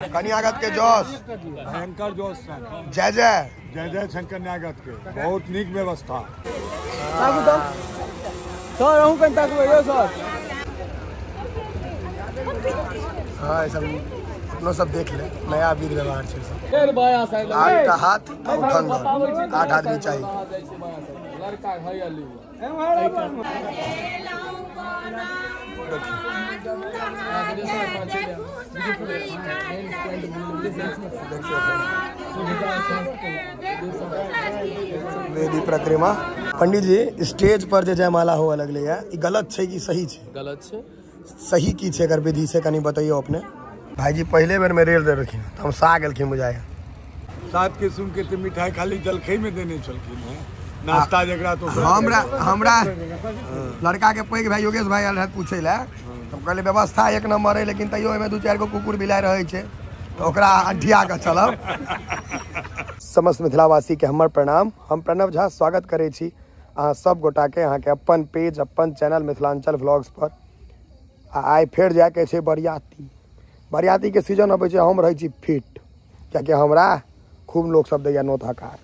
कन्यागत के जोश भयंकर जोश जय जय जय जय शंकर न्यागत के बहुत नीक व्यवस्था हाँ सब अपनो सब देख ले नया वीर व्यवहार छे सब 8टा हाथ उठन 8 आदमी चाहिए वेदी प्रक्रिया पंडित जी स्टेज पर जे जयमाला होवे लगले है ई गलत छे कि सही छे? गलत छे। सही की छे अगर विधि से कनी बताइयो अपने। भाई जी पहले बेर में रेल दे रखिन तो हम सा गेलखिन बुझाया 7 किस्म के मिठाई खाली जलखै में देने चलखिन है नाश्ता जकरा तो हमरा लड़का के पैघ भाई योगेश भाई आयल है पूछे ला हम कहले व्यवस्था एक नंबर है लेकिन तैयो एमे 2-4 गो कुकुर बिलाय रहे छे तो ओकरा अंठिया के चलब। समस्त मिथिलावासी के हमर प्रणाम। हम प्रणव झा स्वागत करे छी अहाँ सब गोटा के अहाँ के अपन पेज अपन चैनल मिथिलांचल व्लॉग्स पर। आइ फेर जाके छे बरियाती के सीजन अबै छे हम रहै छी फिट कियाकि हमरा खूब लोग सब दैया नोत हकार।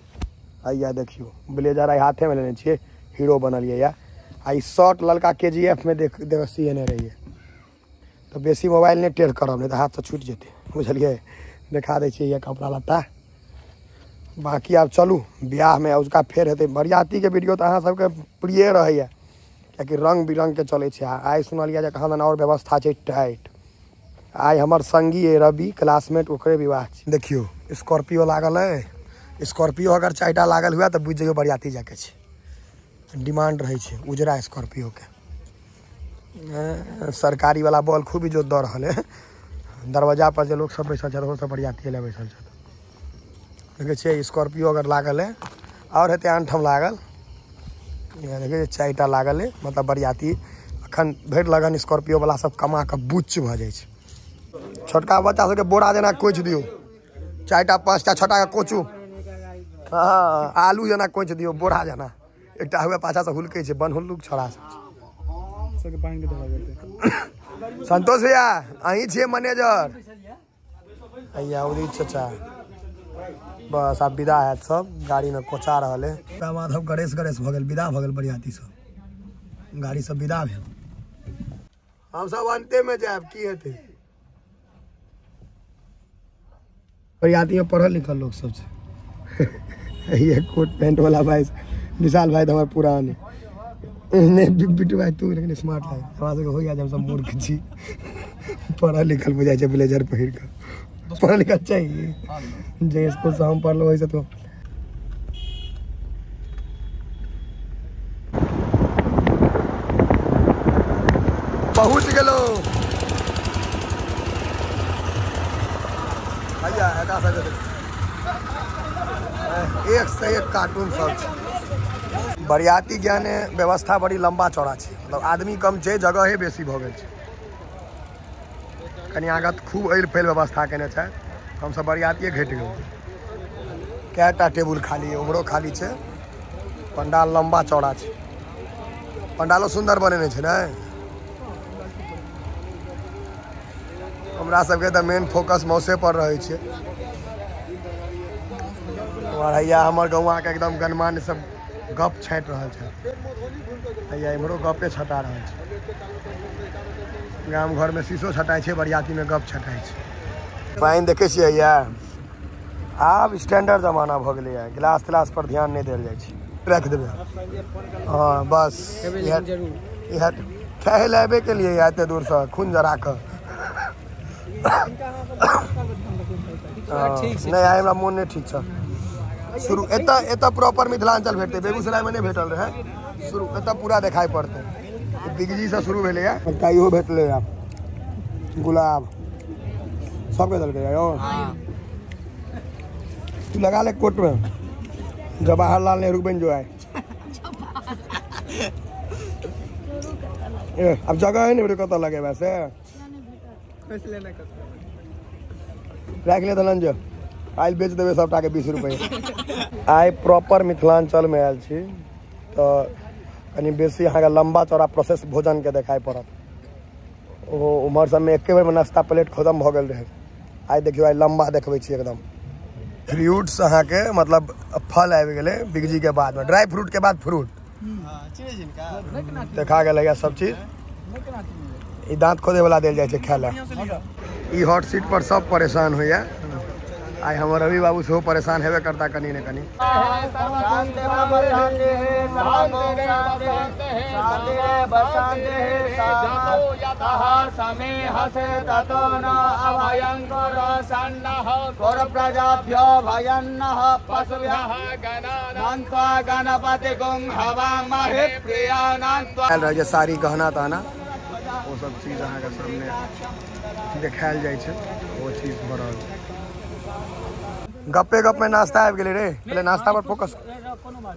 आइया देखियो ब्लेजर आई हाथे में लेने छिए हीरो बनलिए या आई शॉर्ट ललका KGF में देख सीने रहिए तो बेसी मोबाइल नहीं टेढ़ करब नहीं तो हाथ से छूट जेते बुझलिए। देखा दे छिए ये कपड़ा लत्ता बाकी आप चलू ब्याह में उसका फेर हेते बरियाती के वीडियो तो अहाँ सबके प्रिय रहैया क्योंकि रंग बिरंग के चले छे। आई सुनलिया जे कहाँ और व्यवस्था छे टाइट। आई हमर संगी है रवि क्लासमेट ओकरे विवाह छे। देखियो स्कॉर्पियो लागल है स्कॉर्पियो अगर 4टा लागल हुआ तो बुझ जाइयो बरियाती जाके छे डिमांड रहे छे उजरा स्कॉर्पियो के। सरकारी वाला बॉल खूब इज्जत दऽ रहल है दरवाजा पर जो लोग सब बैसल छे वो सब बरियाती ले बैसल छे देखे छे स्कॉर्पियो अगर लागल है और हेते आनठम लागल देखिए 4टा लागल है मतलब बरियाती अखन भेट लगन स्कॉर्पियो वाला सब कमा के बुच्च भ जाय छे। छोटका बच्चा सबके बोरा जेना कोच दियो 4टा 5टा 6टा के कोचू हाँ आलू जना कोच दियो बोरा जना एकटा हुए पाछा से हुलके छे बनहुल्लुक छोड़ा सबके पानी के दवा देते। संतोष भैया अहीं छे मैनेजर भैया उदी चाचा बस आप विदा है सब गाड़ी में कोचा रहल है माधव गणेश भ गेल विदा भ गेल बरियाती सब गाड़ी सब विदा भेल हम सब अंते में जाब की हेते बरियाती में पढ़ल लिखल लोग सब छे। ये कोट पैंट वाला भाई विशाल भाई तो हमारे पुराने नहीं बिट्टू भाई तू लेकिन स्मार्ट है हमारे हो गया जब सब मूर्ख छी पढ़ल लिखल बुझाई छे ब्लेजर पहिर के पढ़ल लिखल चाहिए जे स्कूल से हम पढ़लो वैसे तो पहुंच गेलो भैया ऐसा एक से एक कार्टून सब बरियाती ज्ञान व्यवस्था बड़ी लंबा चौड़ा छे मतलब आदमी कम छे जगह बेसी भ गेल छे कन्यागत खूब एल फैल व्यवस्था केने छे हम सब बरियाती घट गेल कैटा टेबुल खाली है उमरो खाली छे पंडाल लंबा चौड़ा छे पंडालो सुंदर बनेने छे ना हमरा सबके त मेन फोकस मौसे पर रहे छे और हैया हमर गौवा के एकदम गणमान्य सब गप छाट रहल छे हैया इमरो गपे छटा रहल छे गाम घर में शीशो छटाई छे बरियाती में गप छटाई छे। पाइन देखे छिए हैया आब स्टैंडर्ड जमाना भ गेलै है गिलास तिलास पर ध्यान नहीं देल जाय छे रख देबे हाँ बस यह खाए लेबे के लिए एते दूर से खून जरा के नहीं आए हमरा मन नहीं ठीक छे शुरू एता प्रॉपर मिथिलांचल भेटते बेगूसराय में नहीं भेटल रहे शुरू एता पूरा दिखाई पड़ते बिगजी से शुरू भेले है इहो भेटले आप गुलाब सबके दल के यो तू लगा ले कोट में जवाहरलाल नेहरू बन जो आए अब जगह है नहीं कत लगे वैसे रख ले धनंजय आइल बेच देवे सबटा के 20 रुपये आई प्रॉपर मिथिलांचल में आयल छी तो कनी बेसी अहाँ के लंबा चौड़ा प्रोसेस भोजन के देखाई पड़त ओ उमर सब में एके बेर में नाश्ता प्लेट खत्म भ गेल रहे आई देखियो आई लंबा देखबै छी एकदम फ्रूट्स अहाँ के मतलब फल आबि गेलै बिगजी के बाद में ड्राई फ्रूट के बाद फ्रूट देखा गेलै सब चीज ई दांत खोदे वाला देल जाइ छै खाय ला ई हॉट सीट पर सब परेशान होइया आई हमर रवि बाबू सेहो परेशान हेबे करता कनी ने कनी सारी गहना तहना वो सब चीज अहाँ के सामने देखायल जाइ छै वो चीज भरल गप्पे गप में नाश्ता आबि गेलै रे पहले नाश्ता पर फोकस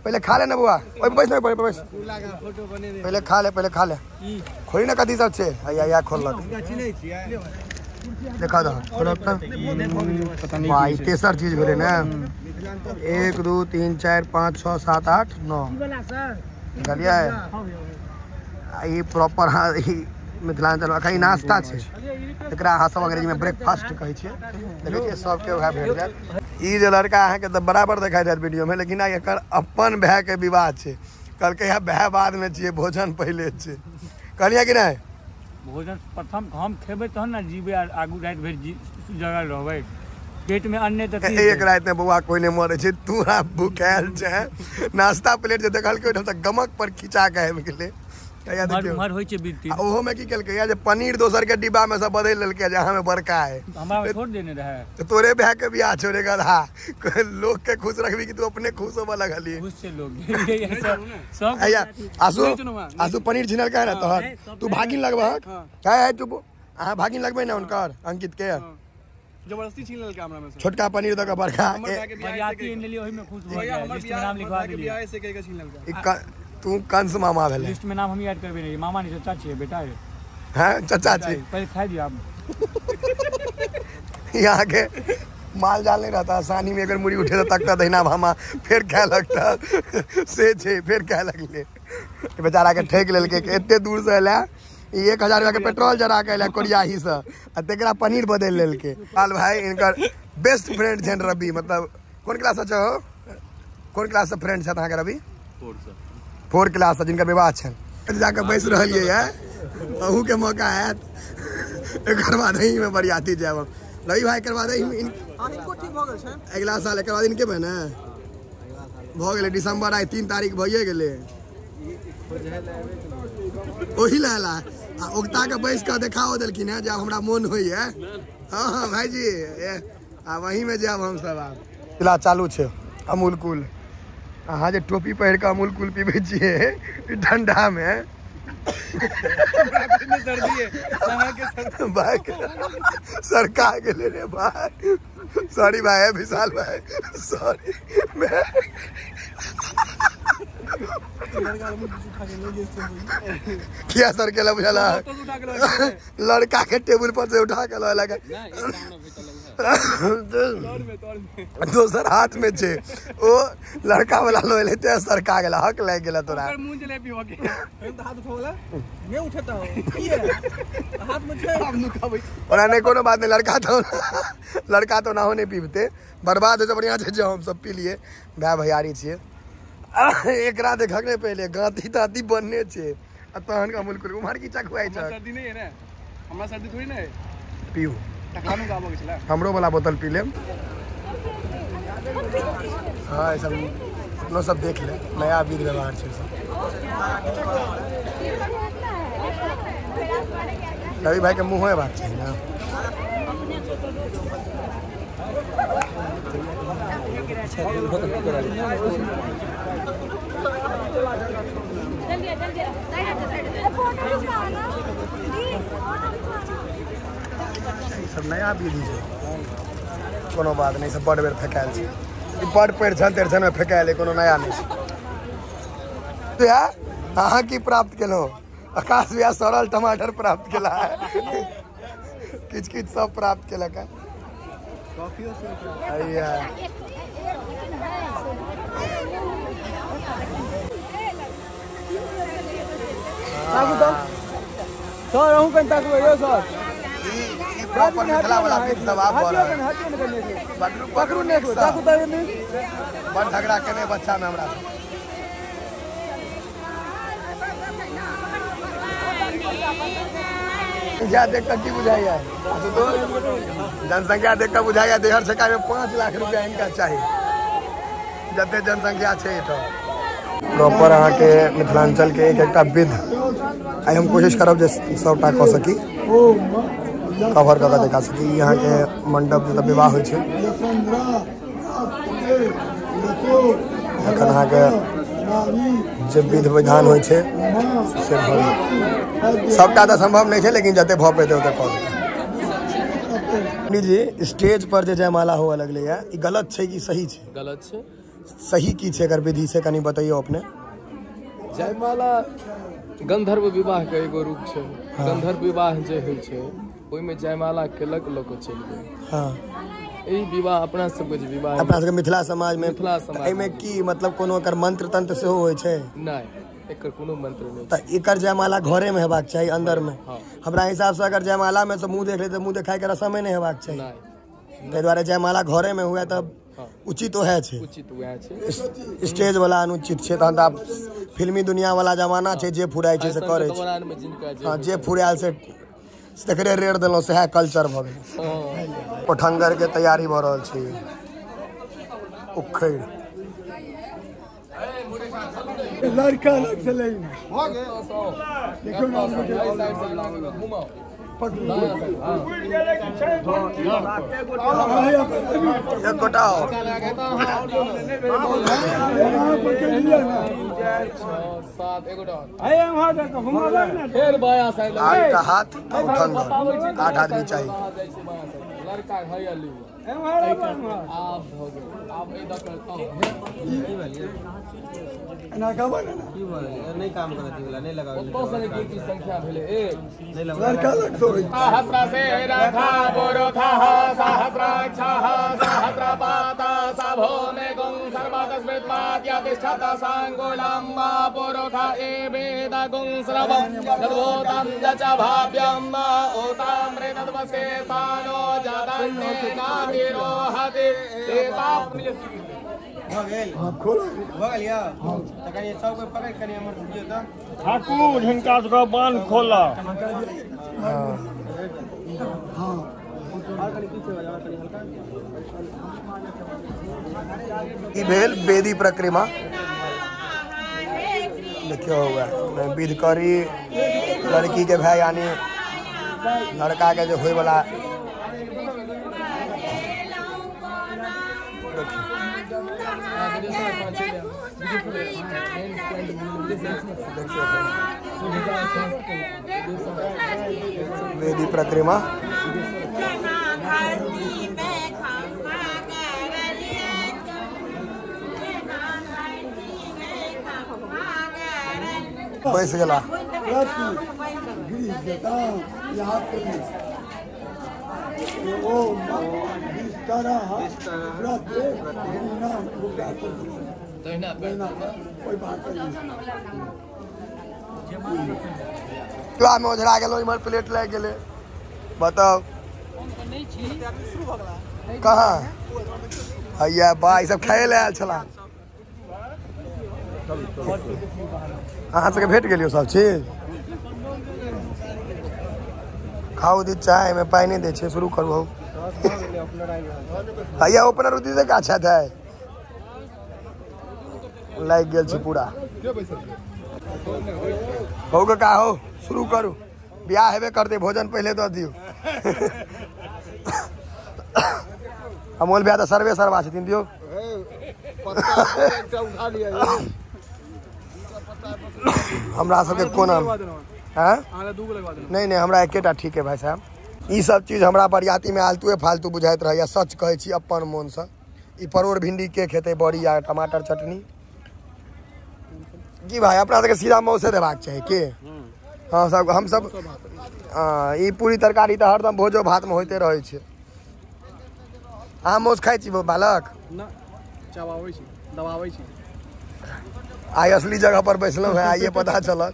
पहले खा ले ना बुआ ओइ बैस नहीं बैस पहले खा ले खोली ना कथी सब छै या खोललक देखा दो खोलक त भाई तेसर चीज भेलै ना 1 2 3 4 5 6 7 8 9 बुझलियै ई प्रॉपर मिथिलांचल अखन नाश्ता छै एकरा अहाँ सब अंग्रेजी में ब्रेकफास्ट कहै छियै देखै छियै सबके वएह भेट जायत ई जे लड़का अहाँ के बराबर देखाई देत वीडियो में लेकिन एकर अपन भाई के विवाह छै कहलकै है भाई बाद में छियै भोजन पहले छै कहलियै कि नहीं भोजन प्रथम हम खेबै तहन ना जीबै आगू रात भर जगल रहबै पेट में अन्य तक एक रात में बउआ कोई नहीं मरे छै तूरा भूखायल छै नाश्ता प्लेट जे देखलकै ओहिठाम से गमक पर खिंचा के आबि गेलै मर होइ छै बीती ओहो में की केलकै जे पनीर दोसर के डिब्बा में से बदल लेलकै जहां में बड़का है हमरा में छोड़ देने रहे तो तोरे भाई के बियाह छोड़े गधा लोग के खुश रखबी कि तू अपने खुश होबा लगली खुश से लोग सब आसू पनीर छिनल का है ना तोहर तू भागिन लगबहक है तू अहाँ भागिन लगबै ना उनकर अंकित के जबरदस्ती छीन लेलकै हमरा में से छोटका पनीर द के बड़का बरियाती इन लेलिए ओहि में खुश हो गया लिस्ट में नाम लिखवा दिलिए बियाह से कह के छीन लेलकै तू कंस मामा भेले लिस्ट में नाम हम ऐड करबे नहीं मामा नहीं चाचा है बेटा है हैं चाचा जी पहले खा दिया आप यहाँ के माल जाल नहीं रहता आसानी में अगर मुड़ी उठे तो तकता दहिना भामा फिर क्या लगता से छे फिर क्या लगले बेचारा के ठेक लेलके एते दूर से एला 1000 रुपया के पेट्रोल जरा के एला कोरियाही से आ तेकरा पनीर बदल लेलके लाल भाई इनकर बेस्ट फ्रेंड छन रवि मतलब कौन क्लास से हो कौन क्लास से फ्रेंड छ अहाँ के रवि 4 क्लास जिनका विवाह छन जाके बैस रहिए है अहू के मौका हैत एक बाद ही में बरियाती जाब रवि भाई करवा दे इनको ठीक भ गेल छै अगला साल एक बाद इनके बने भ गेले दिसंबर आई 3 तारीख भइए गेले ओही लाला आ उगता के बैस के देखाओ देलखिन है जब हमरा मन होई है हां भाईजी आ वही में जाब हम सब आ पिला चालू छै अमूल कूल अहाँ जे टोपी पहिर के अमूल कूल पीबै छियै ठंडा में सर्दी है समय के सर्दी भाई सरका गेले रे भाई सॉरी भाई विशाल भाई सॉरी मैं किया सर के बुझला लड़का के टेबल पर से उठा के लगा दोसर हाथ में छे ओ लड़का वाला लो लेते सरका गेला हक लाग गेला तोरा मुंह जलेबी हो गया हाथ उठोला मैं उठता हूं की है हाथ में छे हम नुकाबै और नहीं कोनो बात नहीं लड़का तो ना होने पीबते बर्बाद हो बढ़िया छे जो हम सब पी लिए गाय भैयारी छिए एकरा देखक ने पहले गाती ताती बनने छे आ तहन का अमूल कुल उमर की चखवाई छ सर्दी नहीं है ना हमरा सर्दी थोड़ी ना है पीऊ टकलानु गाबो के छला हमरो वाला बोतल पी लेम हां सब नो सब देख ले नया विध व्यवहार छे सब रवि भाई के मुंह है बात छे ना सब नया विधि छै कोनो बात नहीं सब बड़ बेर फेकायल छै ई बड़ पेड़ छन तेरछन में फेकायल कोनो नया नहीं छै तो अहाँ की प्राप्त केलो आकाश भैया सरल टमाटर प्राप्त केला है किछ किछ सब प्राप्त केलक है कॉफियो से अय्या सर रहूं कन तक यो सर ई प्रॉपर मिथिला वाला बीच सब आप बोल रहे पकड़ू नेक्स्ट बड़ झगड़ा केने बच्चा में हमरा क्या देख कर की बुझाइया जनसंख्या देख कर बुझाइया देहर छका में 5 लाख रुपया इनका चाहिए जते जनसंख्या है तो प्रॉपर अहाँ के मिथिलांचल के एक विध आई हम कोशिश करब जे सबटा कह सकी कवर करके देखा सकी यहाँ के मंडप जब विवाह हो अहाँ के जे विध विधान हो सबटा तो संभव नहीं है लेकिन जते भ पेते ओते कह जी स्टेज पर जे जयमाला हुआ लगले है ई गलत है कि सही है गलत है सही की छे अगर विधि से कनी बताइयो अपने जयमाला गंधर्व विवाह के एगो रूप है गंधर्व विवाह जे होइ छै ओइ में जयमाला केलक लोक चलि गेल हां ई विवाह अपना सबके जे विवाह अपना सबके मिथिला समाज में एमे की मतलब कोनो कर मंत्र तंत्र से होय छै नहीं एकर कोनो मंत्र नहीं त एकर जयमाला घरे में हेबाक चाहिए अंदर में हमरा हिसाब से अगर जयमाला में से मुंह देख ले त मुंह देखाय के रस्म नहीं हेबाक चाहिए नहीं तै द्वारा जयमाला घरे में हुआ तब उचित तो है छे उचित वह छै स्टेज वाला अनुचित छे तहन त फिल्मी दुनिया वाला जमाना छे जे फुराय छे से करे छे हां जे फुरायल से तकरे रेड देलो से है कल्चर भ गेल कोठंगर के तैयारी भ रहल छै उखैड़ लड़का लग से ले हो गए देखो ना घुमाओ एक गोटाओ आठ का हाथ उठन 8 आदमी चाहिए लड़का है ना का बना की बोले नहीं काम करती वाला नहीं लगा तो से की संख्या भेले एक नहीं लगा लड़का लग तो सहस्र से रथा पुरुषः सहस्राक्षः सहस्रपाता सभो मे गुं सर्वतस्मित्वाद्य तिष्ठत सांगुलं मा पुरुष एवेद गुं श्रवं तद्भूतं च भाव्यं मा उतामृतद्वसे सानो जदन्ते काभिरोहति देवा खोलो भगलिया त कनी सब को पकड़ कनी हमर दियो त ठाकुर हिनका सबके बांध खोला हां और कनी पीछे हो जाओ कनी हल्का ई भेल वेदी प्रक्रिया देखियो हुआ मैं विध करी लड़की के भाई यानी लड़का के जो होय वाला वेदी प्रक्रिया बैस गला यहाँ पे ओ बिस्तर कोई बात नहीं में ओझरा गेलो इमहर प्लेट लग गेले बताओ कहाँ हैया बा ई सब खाए ले आयल छला अहाँ सबके भेट गेलियो सब चीज खाओ दी चाय में पानी दे छे शुरू करू हैया ओपनर उदी से का छत है लाइक गेल छै पूरा हो के का हो शुरू करू ब्याह हेबे कर दे भोजन पहले दो दियो अमोल ब्याह तो सर्वे सर्वा छथिन दियो हमरा सबके कोना नहीं हमरा एकेटा ठीक है भाई साहब ई सब चीज हमरा बरियाती में आलतुए फालतू बुझाइत रहैया सच कहै छी अपन मन से ई परोड़ भिंडी के खेते बड़ी या टमाटर चटनी की भाई अपना सबके सीधा मौसे देबाक चाही के हाँ सब हम सब ई पूरी तरकारी तो हरदम भोजो भात में होते रहे छै अहाँ मौस खाइ छी बालक ना चबाबै छी दबाबै छी आई असली जगह पर बैसलहुँ है आइए पता चलत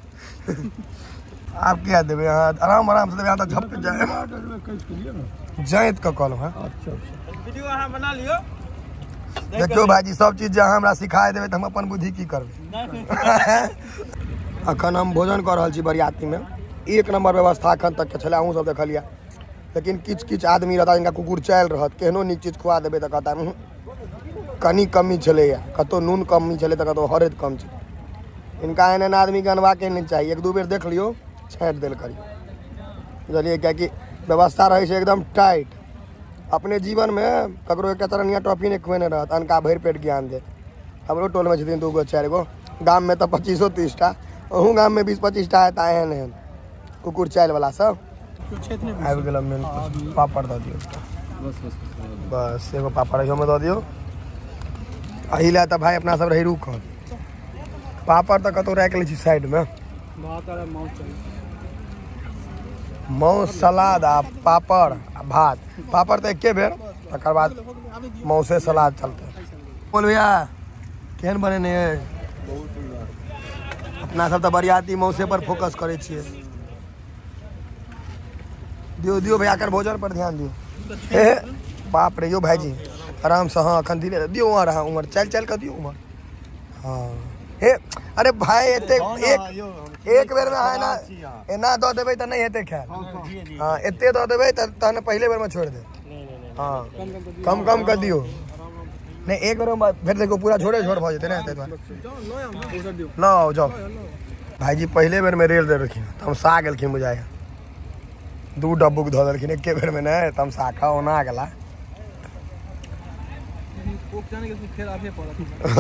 आप क्या देवे यहाँ आराम आराम से देवे यहाँ तक झपक जाए जैत का कॉल है। वीडियो अहाँ बना लियो। देखियो भाईजी सब चीज जहाँ हमरा सिखा देवे तो हम अपन बुद्धि की करबे। अखन हम भोजन कर रहा छी बरियाती में, एक नंबर व्यवस्था अखन तक के छले, अहूँ सब देखलिया। लेकिन किछ किछ आदमी रहता जिनका कुकुर चल रहत, केहनो नीक चीज खुआ देवे तो कहता कनी कमी चले, कतो नून कमी चले तो कतो हरद कम चले। इनका एहन आदमी के अनवा के नहीं चाहिए, एक दू बेर देख लियो छाँट दिल करी, बुझलिए। क्या कि व्यवस्था रहे छै एकदम टाइट। अपने जीवन में ककरो एक तरह टॉफी नहीं खुएने रहत, अनका भरि पेट ज्ञान दे। हमरो टोल में छथिन 2 गो 4 गो, गाम में तो 25-30 टा, अहूँ गाम में 20-25 टा है। एहन एहन कुकुर चाल वाला सब आबि गेल। पापड़ दऽ दियौ, बस एगो पापड़ में दऽ दियौ। एहि लए तऽ भाई अपना सब रही रुकल। पापड़ तऽ कतौ राखि लै छी साइड में। माउस सलाद आ पापड़ आ भात। पापड़ तो एके बेर, तकर बाद माउसे सलाद चलते। बोल भैया केहन बनेने है? अपना सब तो बरियाती मौसे पर फोकस करे छिए। दियो दियो भैया कर भोजन पर ध्यान दियो। हे बाप रे, यो भाईजी आराम से। हाँ अखन धीरे दियो, उमर हाँ उमर चल चल कर दियो उमर। हाँ हे अरे भाई एते एक बेर में है ना, एना दऽ देबै तऽ नहीं हेतै खायल। हाँ एते दऽ देबै तहन पहले बेर में छोड़ दे। हाँ कम कम कर दियो, नहीं एक बेर में फिर देखो पूरा छोड़े छोड़ भ जेतै ना। ताहि दुआरे लो जाओ। भाईजी पहले बेर में रेल दे रखिन, तमसा गेलखिन बुझाय। 2 डब्बुक धऽ देलखिन एके बेर में, नहीं तमसा खा ओना गेला।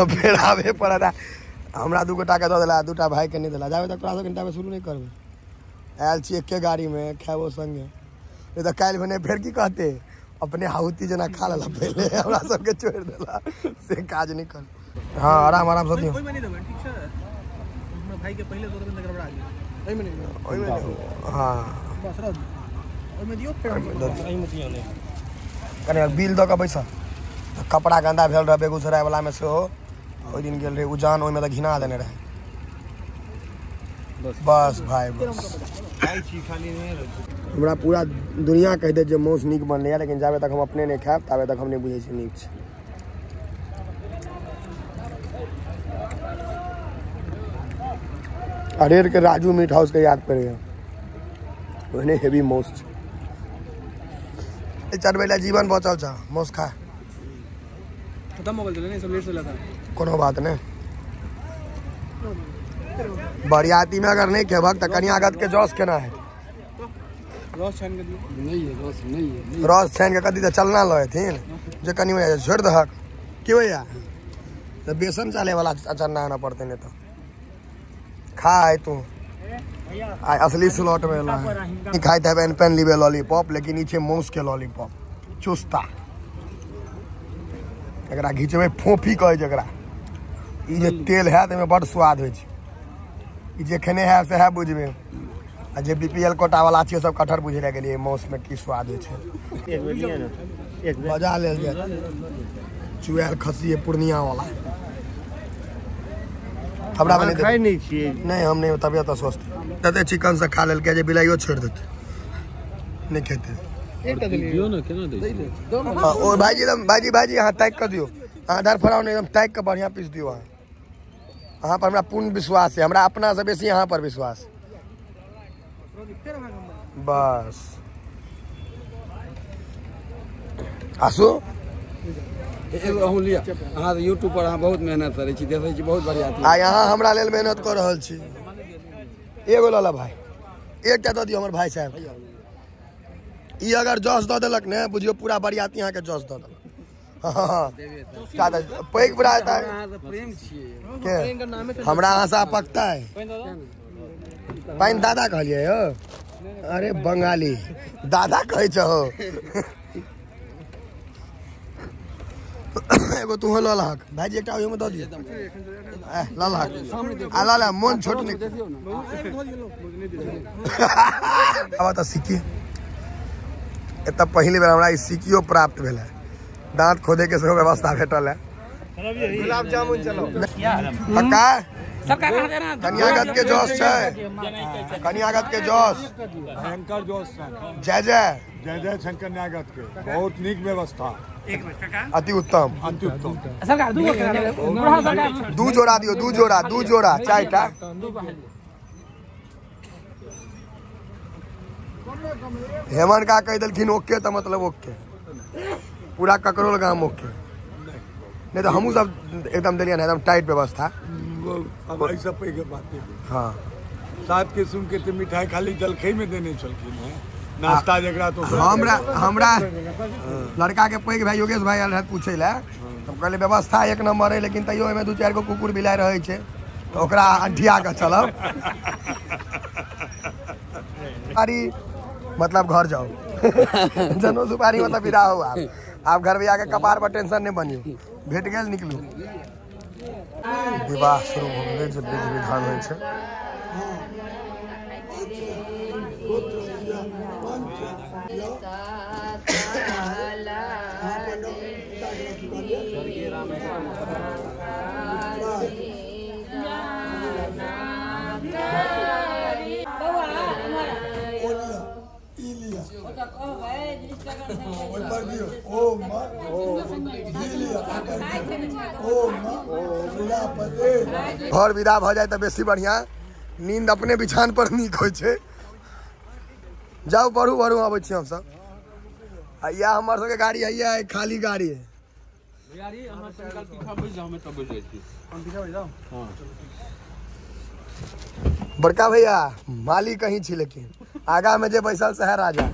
फेर आबे पड़ा। हमरा 2 गोटा के दऽ देला, 2टा भाई के नहीं देला। जाबे तक तोरा सब घंटा में शुरू नहीं करबे। आयल छी एके गाड़ी में, खाबो संगे। नहीं तो काल्हि भने फेर की कहते, अपने हाउती जना खा लेला पहले, हमरा सब के छोड़ देला, से काज नहीं कर। हाँ आराम आराम से दियो। ओइ में नहीं देबै, ठीक छै? हमरा भाई के पहले दऽ देबै त गड़बड़ा गेल। ओइ में नहीं देबै, ओइ में हाँ बस रह। ओइ में दियो, फेर ओइ में दियो नहीं। कने बिल दऽ के बैसा। कपड़ा गंदा भेल रहे बेगूसराय वाला में से हो, ओइ दिन गेल रहे उजान, ओइ में तो घिना देने रहे। बस भाई बस हमरा पूरा दुनिया कह दे जे माउस नीक बनलै, लेकिन जाबे तक हम अपने नहीं खाएब ताबे तक हम नहीं बुझे छी नीक छै। अरेर के राजू मीट हाउस के याद पड़े, ओहने हेवी माउस छै। चढ़बै ला जीवन बचल छ, माउस खा खत्म हो गेल, नहीं सब लेट से लगा। कोनो बात नहीं। बरियाती में अगर नहीं खेबक तो कनियागत के जस केना है? रस छान के दियो। नहीं है रस, नहीं है रस छान के कदी तो चलना लथिन जे कनी में छोड़ दहक की भैया। तो बेसन चाले वाला अचार आना पड़ते नहीं तो खा है तू। आ असली स्लॉट में नहीं खाई थे पेन पेन लीबे लॉलीपॉप, लेकिन नीचे माउस के लॉलीपॉप चुस्ता एकरा घिचबे फोफी कहे जकरा। ई जे तेल है तो बड़ स्वाद हो, जे खेने है से है बुझबे। आ जे बीपीएल कोटा वाला छियै सब कटहर बुझे गेलिए माउस में की स्वाद हो छै। बजा लेल जाय चुएल खसी पूर्णिया वाला। हमरा बने खाई नहीं छियै, नहीं हम नहीं, तबियत अस्वस्थ तते चिकन से खा लेल के जे बिलाइयो छोड़ देते नहीं खेते। एकटा दियो ना, केना दै छै? हां ओ भाईजी एकदम भाईजी यहां ताक कर दियो, आधार फराउन एकदम ताक के बढ़िया पीस दियो। अहाँ पर हमरा पूर्ण विश्वास है, हमरा अपना से बेसी अहाँ पर विश्वास। बस आसु एगो अहूँ लिया। अहाँ यूट्यूब पर अहाँ बहुत मेहनत करै छी, देखै छी बहुत बढ़िया। आ यहाँ हमरा लेल मेहनत कर रहल छी। एगो लला भाई, एकटा दऽ दियो हमर भाई साहब। ई अगर जस दऽ देलक ने बुझियो पूरा बरियाती यहाँ के जस दऽ देलक। हाँ ज्यादा पैघ बड़ा प्रेम छियै के हमरा आशा पकता है। पाइन दादा कहलिए यौ? अरे बंगाली दादा कहे छहो। एगो तू ल लहक भाईजी, एकटा ओहिमे दऽ दियो। ल लहक आ ल मोन छोट नहीं। अब तऽ सीखी एतऽ पहली बेर हमरा ई सिक्कियो प्राप्त भेल है। दांत खोदे के सेहो व्यवस्था भेटल है। गुलाब जामुन चलो पक्का कन्यागत के जोश है, कन्यागत के जोश, भयंकर जोश है। जय जय जय जय शंकर न्यागत के बहुत नीक व्यवस्था, अति उत्तम। अति उत्तम। दू जोड़ा दियो, दू जोड़ा 4टा। हेमन का कह दिलखिन ओके तो मतलब ओके, पूरा ककरोल गांव ओके, नहीं तो हमू सब एकदम दिलियन एकदम टाइट व्यवस्था। अब ऐसा पैघ बात नहीं। हाँ 7 किस्म के तो मिठाई खाली जलखै में देने छलखिन है, नाश्ता जकरा तो हमरा लड़का के पैघ भाई योगेश भाई आयल रहे पूछे ला, हम कहले व्यवस्था एक नंबर है, लेकिन तैयो एमे 2-4 गो कुकुर बिलाइ रहे छे, तो ओकरा अंठिया के चलब। अरे मतलब घर जाओ जनो सुपारी मतलब विदा हो आप घर भी आके कपार पर टेंशन नहीं बनियो, भेट गेल निकलू। विवाह शुरू हो गए, जब विधि विधान होइ छै। घर विदा भ जाए तो बेसी बढ़िया, नींद अपने बिछान पर नीक होइ छै। जाओ बढ़ू आबै छी हम सब। या हमर सबके गाड़ी है, खाली गाड़ी है। बड़का भैया मालिक कहीं छी, लेकिन आगा में जे बैसल से है राजा।